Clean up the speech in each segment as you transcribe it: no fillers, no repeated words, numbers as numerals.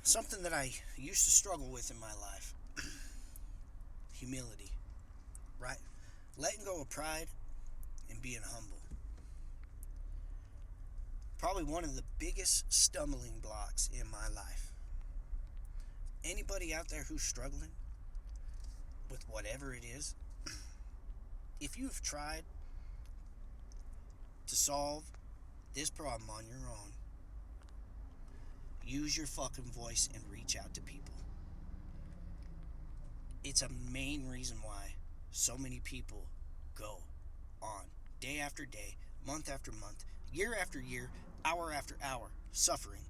Something that I used to struggle with in my life. Humility, right? Letting go of pride and being humble. Probably one of the biggest stumbling blocks in my life. Anybody out there who's struggling with whatever it is, if you've tried to solve this problem on your own, use your fucking voice and reach out to people. It's a main reason why so many people go on day after day, month after month, year after year, hour after hour, suffering,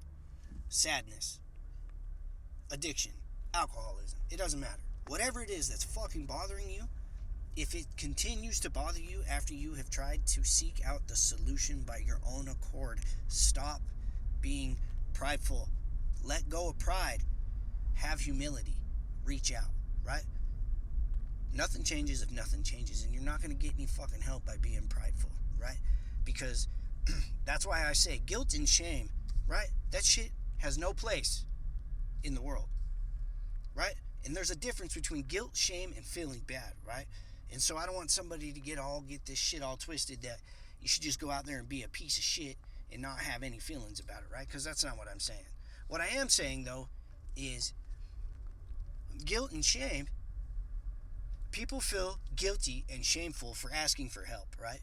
sadness, addiction, alcoholism. It doesn't matter. Whatever it is that's fucking bothering you, if it continues to bother you after you have tried to seek out the solution by your own accord, stop being prideful. Let go of pride. Have humility. Reach out, right? Nothing changes if nothing changes, and you're not going to get any fucking help by being prideful, right? Because that's why I say guilt and shame, right? That shit has no place in the world, right? And there's a difference between guilt, shame, and feeling bad, right? And so I don't want somebody to get this shit all twisted that you should just go out there and be a piece of shit and not have any feelings about it, right? Because that's not what I'm saying. What I am saying, though, is guilt and shame. People feel guilty and shameful for asking for help, right?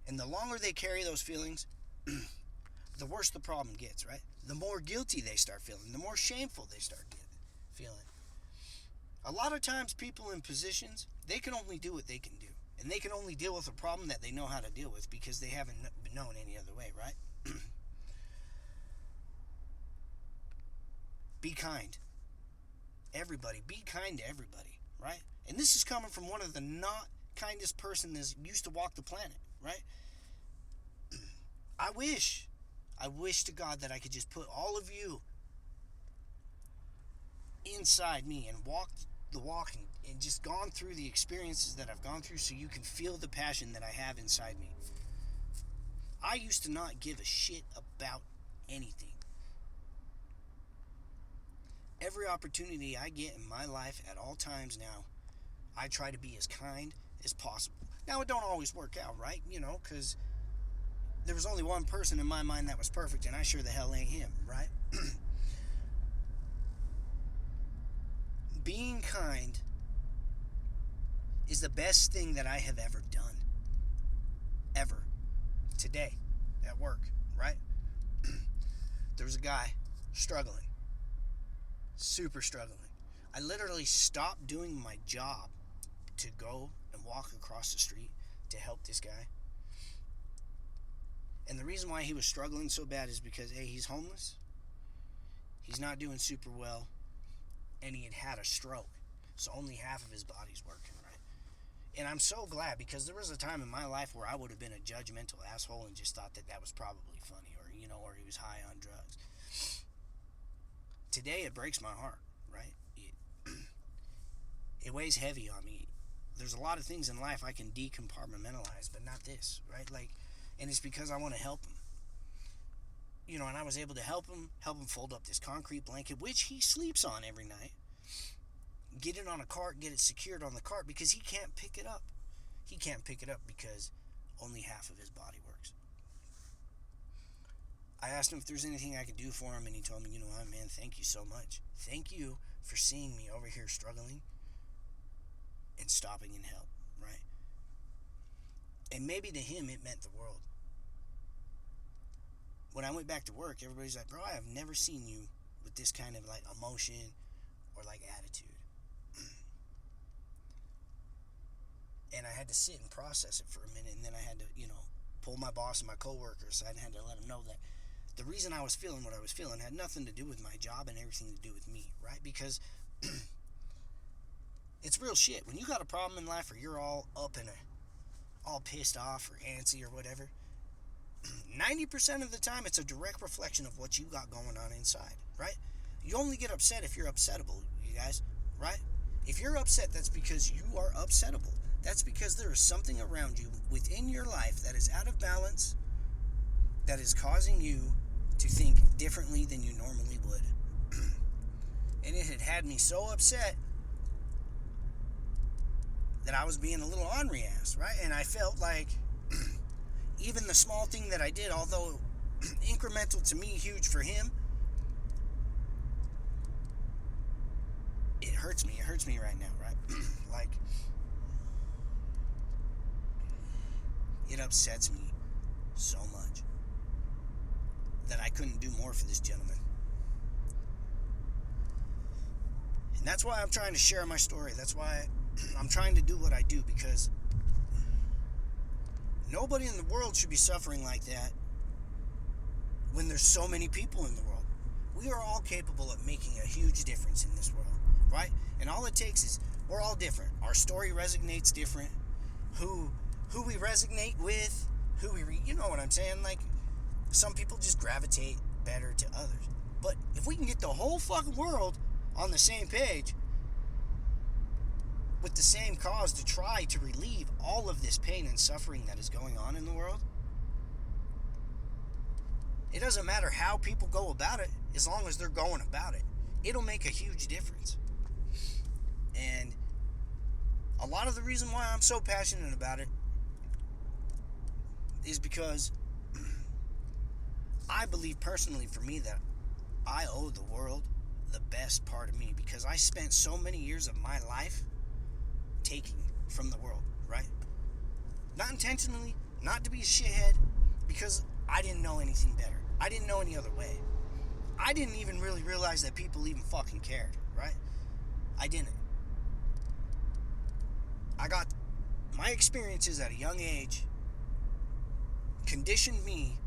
And the longer they carry those feelings, the worse the problem gets, right? The more guilty they start feeling, the more shameful they start feeling. A lot of times people in positions, they can only do what they can do. And they can only deal with a problem that they know how to deal with because they haven't known any other way, right? Be kind. Everybody, be kind to everybody, right? And this is coming from one of the not kindest person that used to walk the planet, right? I wish to God that I could just put all of you inside me and walk the walk and just gone through the experiences that I've gone through so you can feel the passion that I have inside me. I used to not give a shit about anything. Every opportunity I get in my life at all times now, I try to be as kind as possible. Now, it don't always work out, right? Because there was only one person in my mind that was perfect, and I sure the hell ain't him, right? Being kind is the best thing that I have ever done. Ever. Today. At work, right? There was a guy struggling. Super struggling. I literally stopped doing my job to go and walk across the street to help this guy. And the reason why he was struggling so bad is because, A, he's homeless. He's not doing super well. And he had had a stroke. So only half of his body's working, right? And I'm so glad because there was a time in my life where I would have been a judgmental asshole and just thought that was probably funny or he was high on drugs. Today it breaks my heart, right? It weighs heavy on me. There's a lot of things in life I can decompartmentalize, but not this, right? And it's because I want to help him. And I was able to help him fold up this concrete blanket, which he sleeps on every night. Get it on a cart, get it secured on the cart because he can't pick it up. He can't pick it up because only half of his body works. I asked him if there's anything I could do for him, and he told me, man, thank you so much. Thank you for seeing me over here struggling and stopping and help, right? And maybe to him it meant the world. When I went back to work, everybody's like, bro, I have never seen you with this kind of emotion or attitude. And I had to sit and process it for a minute, and then I had to, pull my boss and my coworkers aside and had to let them know that the reason I was feeling what I was feeling had nothing to do with my job and everything to do with me, right? Because it's real shit. When you got a problem in life or you're all up in all pissed off or antsy or whatever, 90% of the time it's a direct reflection of what you got going on inside, right? You only get upset if you're upsettable, you guys, right? If you're upset, that's because you are upsettable. That's because there is something around you within your life that is out of balance, that is causing you to think differently than you normally would, And it had me so upset that I was being a little ornery ass, right? And I felt like even the small thing that I did, although incremental to me, huge for him, it hurts me. It hurts me right now, right? Like, it upsets me so much that I couldn't do more for this gentleman. And that's why I'm trying to share my story. That's why I'm trying to do what I do, because nobody in the world should be suffering like that when there's so many people in the world. We are all capable of making a huge difference in this world, right? And all it takes is we're all different. Our story resonates different. Who we resonate with, you know what I'm saying? Like, some people just gravitate better to others. But if we can get the whole fucking world on the same page with the same cause to try to relieve all of this pain and suffering that is going on in the world, it doesn't matter how people go about it, as long as they're going about it. It'll make a huge difference. And a lot of the reason why I'm so passionate about it is because I believe personally for me that I owe the world the best part of me, because I spent so many years of my life taking from the world, right? Not intentionally, not to be a shithead, because I didn't know anything better. I didn't know any other way. I didn't even really realize that people even fucking cared, right? I didn't. I got my experiences at a young age conditioned me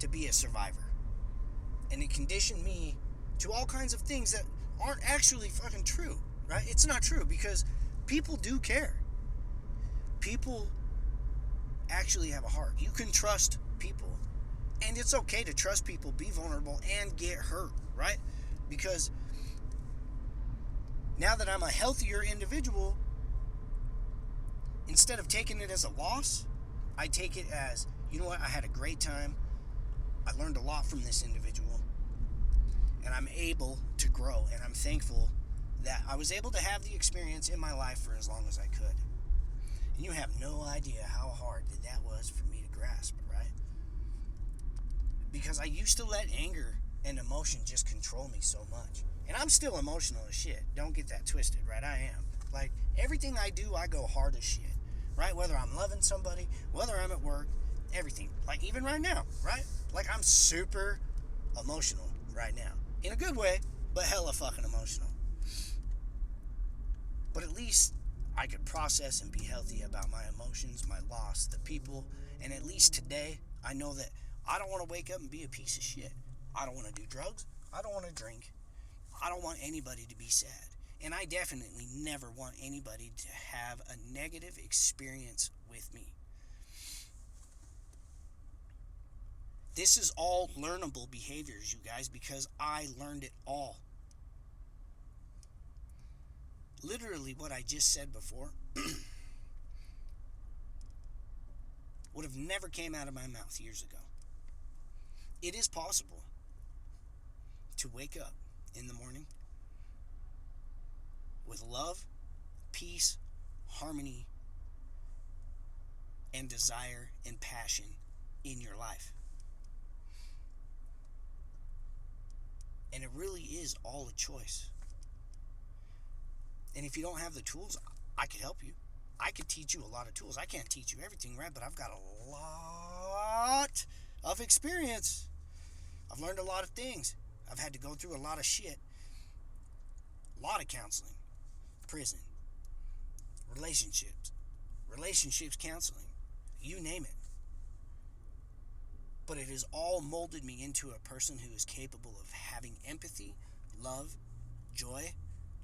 to be a survivor. And it conditioned me to all kinds of things that aren't actually fucking true, right? It's not true, because people do care. People actually have a heart. You can trust people. And it's okay to trust people, be vulnerable, and get hurt, right? Because now that I'm a healthier individual, instead of taking it as a loss, I take it as, you know what, I had a great time. I learned a lot from this individual. And I'm able to grow. And I'm thankful that I was able to have the experience in my life for as long as I could. And you have no idea how hard that was for me to grasp, right? Because I used to let anger and emotion just control me so much. And I'm still emotional as shit. Don't get that twisted, right? I am. Like, everything I do, I go hard as shit, right? Whether I'm loving somebody, whether I'm at work, everything. Like, even right now, right? Like, I'm super emotional right now. In a good way, but hella fucking emotional. But at least I could process and be healthy about my emotions, my loss, the people. And at least today, I know that I don't want to wake up and be a piece of shit. I don't want to do drugs. I don't want to drink. I don't want anybody to be sad. And I definitely never want anybody to have a negative experience with me. This is all learnable behaviors, you guys, because I learned it all. Literally what I just said before would have never came out of my mouth years ago. It is possible to wake up in the morning with love, peace, harmony, and desire and passion in your life. And it really is all a choice. And if you don't have the tools, I could help you. I could teach you a lot of tools. I can't teach you everything, right? But I've got a lot of experience. I've learned a lot of things. I've had to go through a lot of shit. A lot of counseling. Prison. Relationships counseling. You name it. But it has all molded me into a person who is capable of having empathy, love, joy,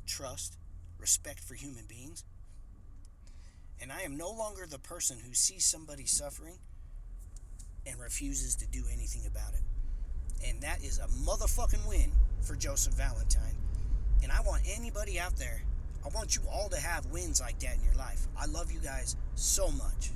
trust, respect for human beings. And I am no longer the person who sees somebody suffering and refuses to do anything about it. And that is a motherfucking win for Joseph Valentine. And I want anybody out there, I want you all to have wins like that in your life. I love you guys so much.